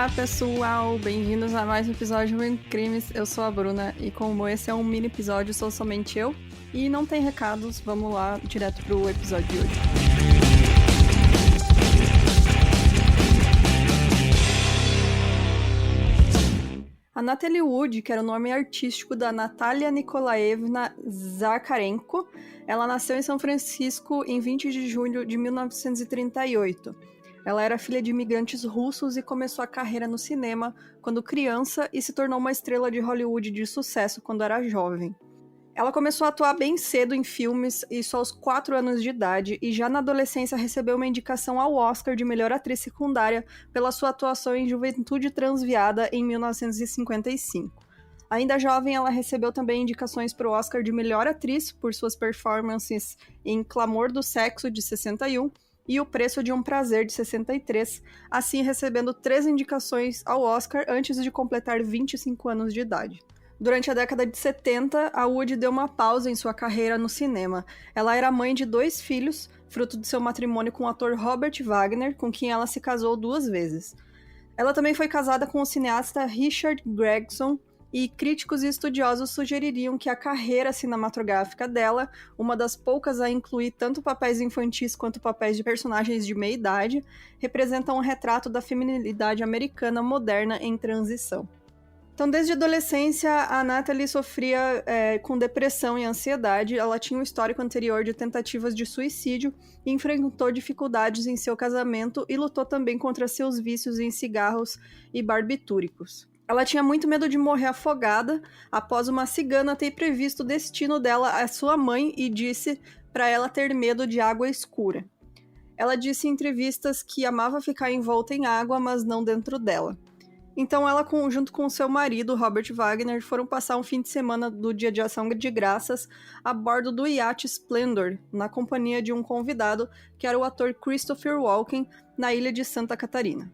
Olá pessoal, bem-vindos a mais um episódio de Crimes. Eu sou a Bruna e como esse é um mini episódio, sou somente eu e não tem recados, vamos lá direto pro episódio de hoje. A Natalie Wood, que era o nome artístico da Natalia Nikolaevna Zakharenko, ela nasceu em São Francisco em 20 de julho de 1938. Ela era filha de imigrantes russos e começou a carreira no cinema quando criança e se tornou uma estrela de Hollywood de sucesso quando era jovem. Ela começou a atuar bem cedo em filmes, isso aos 4 anos de idade, e já na adolescência recebeu uma indicação ao Oscar de melhor atriz secundária pela sua atuação em Juventude Transviada em 1955. Ainda jovem, ela recebeu também indicações para o Oscar de melhor atriz por suas performances em Clamor do Sexo, de 61, e O Preço de um Prazer, de 63, assim recebendo 3 indicações ao Oscar antes de completar 25 anos de idade. Durante a década de 70, a Wood deu uma pausa em sua carreira no cinema. Ela era mãe de 2 filhos, fruto de seu matrimônio com o ator Robert Wagner, com quem ela se casou 2 vezes. Ela também foi casada com o cineasta Richard Gregson, e críticos e estudiosos sugeririam que a carreira cinematográfica dela, uma das poucas a incluir tanto papéis infantis quanto papéis de personagens de meia-idade, representa um retrato da feminilidade americana moderna em transição. Então, desde a adolescência, a Natalie sofria com depressão e ansiedade. Ela tinha um histórico anterior de tentativas de suicídio, enfrentou dificuldades em seu casamento e lutou também contra seus vícios em cigarros e barbitúricos. Ela tinha muito medo de morrer afogada após uma cigana ter previsto o destino dela à sua mãe e disse para ela ter medo de água escura. Ela disse em entrevistas que amava ficar envolta em água, mas não dentro dela. Então ela, junto com seu marido, Robert Wagner, foram passar um fim de semana do Dia de Ação de Graças a bordo do iate Splendor, na companhia de um convidado, que era o ator Christopher Walken, na ilha de Santa Catalina.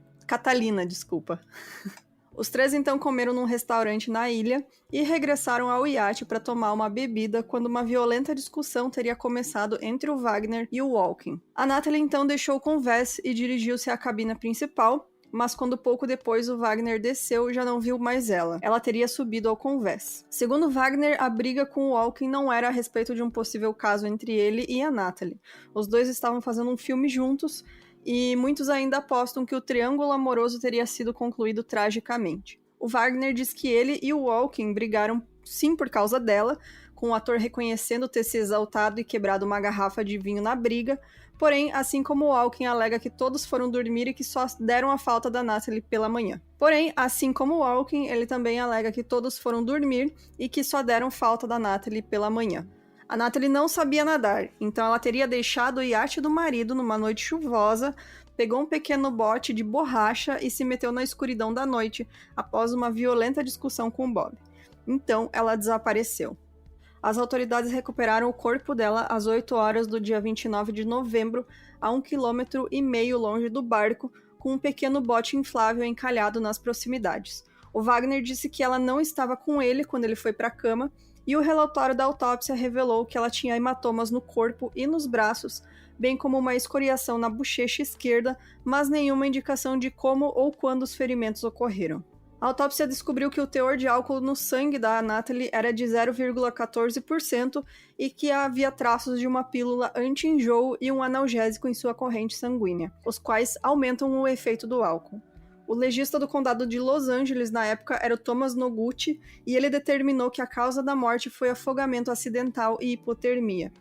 Os 3 então comeram num restaurante na ilha e regressaram ao iate para tomar uma bebida quando uma violenta discussão teria começado entre o Wagner e o Walken. A Natalie então deixou o convés e dirigiu-se à cabina principal, mas quando pouco depois o Wagner desceu, já não viu mais ela. Ela teria subido ao convés. Segundo Wagner, a briga com o Walken não era a respeito de um possível caso entre ele e a Natalie. Os dois estavam fazendo um filme juntos, e muitos ainda apostam que o triângulo amoroso teria sido concluído tragicamente. O Wagner diz que ele e o Walken brigaram sim por causa dela, com o ator reconhecendo ter se exaltado e quebrado uma garrafa de vinho na briga, porém, assim como o Walken alega que todos foram dormir e que só deram a falta da Natalie pela manhã. Porém, assim como o Walken, ele também alega que todos foram dormir e que só deram falta da Natalie pela manhã. A Natalie não sabia nadar, então ela teria deixado o iate do marido numa noite chuvosa, pegou um pequeno bote de borracha e se meteu na escuridão da noite após uma violenta discussão com Bob. Então, ela desapareceu. As autoridades recuperaram o corpo dela às 8 horas do dia 29 de novembro, a 1,5 km longe do barco, com um pequeno bote inflável encalhado nas proximidades. O Wagner disse que ela não estava com ele quando ele foi para a cama, e o relatório da autópsia revelou que ela tinha hematomas no corpo e nos braços, bem como uma escoriação na bochecha esquerda, mas nenhuma indicação de como ou quando os ferimentos ocorreram. A autópsia descobriu que o teor de álcool no sangue da Natalie era de 0,14% e que havia traços de uma pílula anti-enjoo e um analgésico em sua corrente sanguínea, os quais aumentam o efeito do álcool. O legista do condado de Los Angeles, na época, era o Thomas Noguchi, e ele determinou que a causa da morte foi afogamento acidental e hipotermia.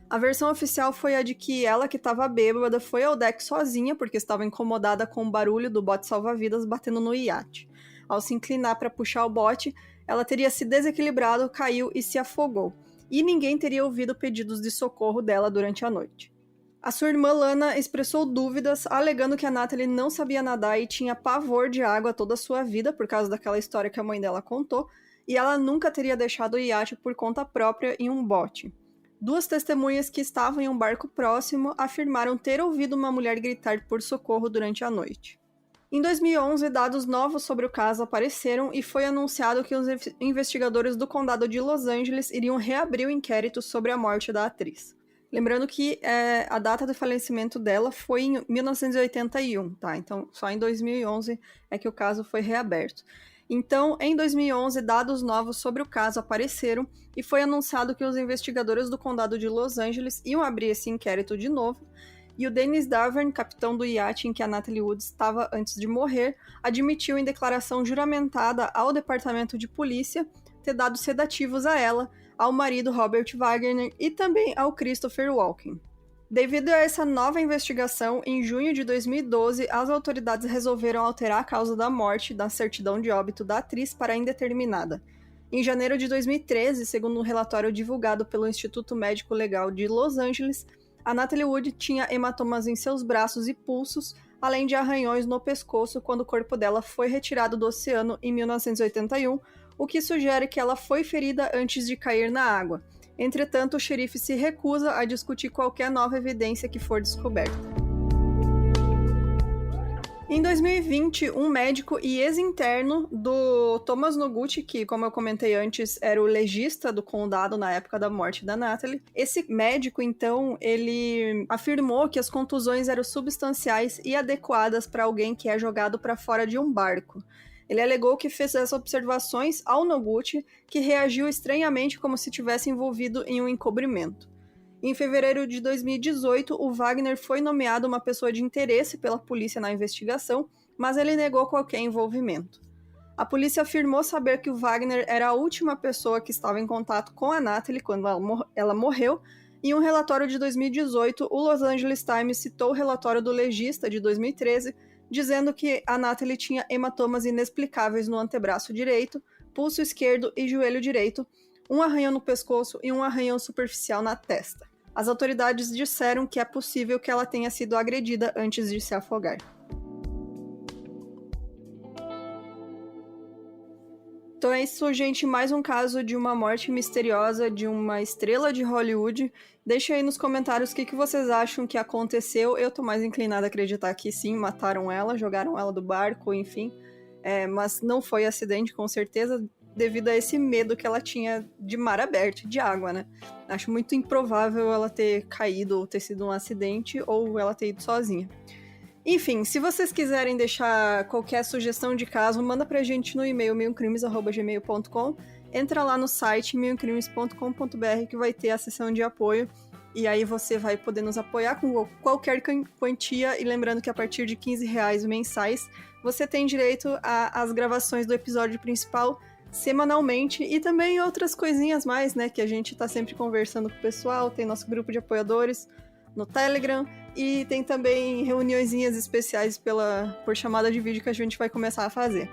A versão oficial foi a de que ela, que estava bêbada, foi ao deck sozinha porque estava incomodada com o barulho do bote salva-vidas batendo no iate. Ao se inclinar para puxar o bote, ela teria se desequilibrado, caiu e se afogou, e ninguém teria ouvido pedidos de socorro dela durante a noite. A sua irmã Lana expressou dúvidas, alegando que a Natalie não sabia nadar e tinha pavor de água toda a sua vida, por causa daquela história que a mãe dela contou, e ela nunca teria deixado o iate por conta própria em um bote. 2 testemunhas que estavam em um barco próximo afirmaram ter ouvido uma mulher gritar por socorro durante a noite. Em 2011, dados novos sobre o caso apareceram e foi anunciado que os investigadores do condado de Los Angeles iriam reabrir o inquérito sobre a morte da atriz. Lembrando que a data do falecimento dela foi em 1981, tá? Então, só em 2011 é que o caso foi reaberto. Então, em 2011, dados novos sobre o caso apareceram e foi anunciado que os investigadores do condado de Los Angeles iam abrir esse inquérito de novo. E o Dennis Davern, capitão do iate em que a Natalie Wood estava antes de morrer, admitiu em declaração juramentada ao departamento de polícia ter dado sedativos a ela, ao marido Robert Wagner e também ao Christopher Walken. Devido a essa nova investigação, em junho de 2012, as autoridades resolveram alterar a causa da morte da certidão de óbito da atriz para indeterminada. Em janeiro de 2013, segundo um relatório divulgado pelo Instituto Médico Legal de Los Angeles, a Natalie Wood tinha hematomas em seus braços e pulsos, além de arranhões no pescoço quando o corpo dela foi retirado do oceano em 1981, o que sugere que ela foi ferida antes de cair na água. Entretanto, o xerife se recusa a discutir qualquer nova evidência que for descoberta. Em 2020, um médico e ex-interno do Thomas Noguchi, que, como eu comentei antes, era o legista do condado na época da morte da Natalie, esse médico, então, ele afirmou que as contusões eram substanciais e adequadas para alguém que é jogado para fora de um barco. Ele alegou que fez essas observações ao Noguchi, que reagiu estranhamente como se tivesse envolvido em um encobrimento. Em fevereiro de 2018, o Wagner foi nomeado uma pessoa de interesse pela polícia na investigação, mas ele negou qualquer envolvimento. A polícia afirmou saber que o Wagner era a última pessoa que estava em contato com a Natalie quando ela morreu. Em um relatório de 2018, o Los Angeles Times citou o relatório do legista de 2013, dizendo que a Natalie tinha hematomas inexplicáveis no antebraço direito, pulso esquerdo e joelho direito, um arranhão no pescoço e um arranhão superficial na testa. As autoridades disseram que é possível que ela tenha sido agredida antes de se afogar. Então é isso, gente. Mais um caso de uma morte misteriosa de uma estrela de Hollywood. Deixa aí nos comentários o que vocês acham que aconteceu. Eu tô mais inclinada a acreditar que sim, mataram ela, jogaram ela do barco, enfim. Mas não foi acidente, com certeza, devido a esse medo que ela tinha de mar aberto, de água, né? Acho muito improvável ela ter caído ou ter sido um acidente ou ela ter ido sozinha. Enfim, se vocês quiserem deixar qualquer sugestão de caso, manda pra gente no e-mail milcrimes@gmail.com. Entra lá no site milcrimes.com.br que vai ter a seção de apoio e aí você vai poder nos apoiar com qualquer quantia e lembrando que a partir de R$15 mensais você tem direito às gravações do episódio principal semanalmente e também outras coisinhas mais, né, que a gente tá sempre conversando com o pessoal, tem nosso grupo de apoiadores no Telegram e tem também reuniõezinhas especiais por chamada de vídeo que a gente vai começar a fazer.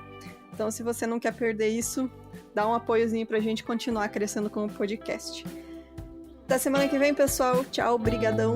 Então, se você não quer perder isso, dá um apoiozinho pra gente continuar crescendo com o podcast. Até semana que vem, pessoal. Tchau, brigadão!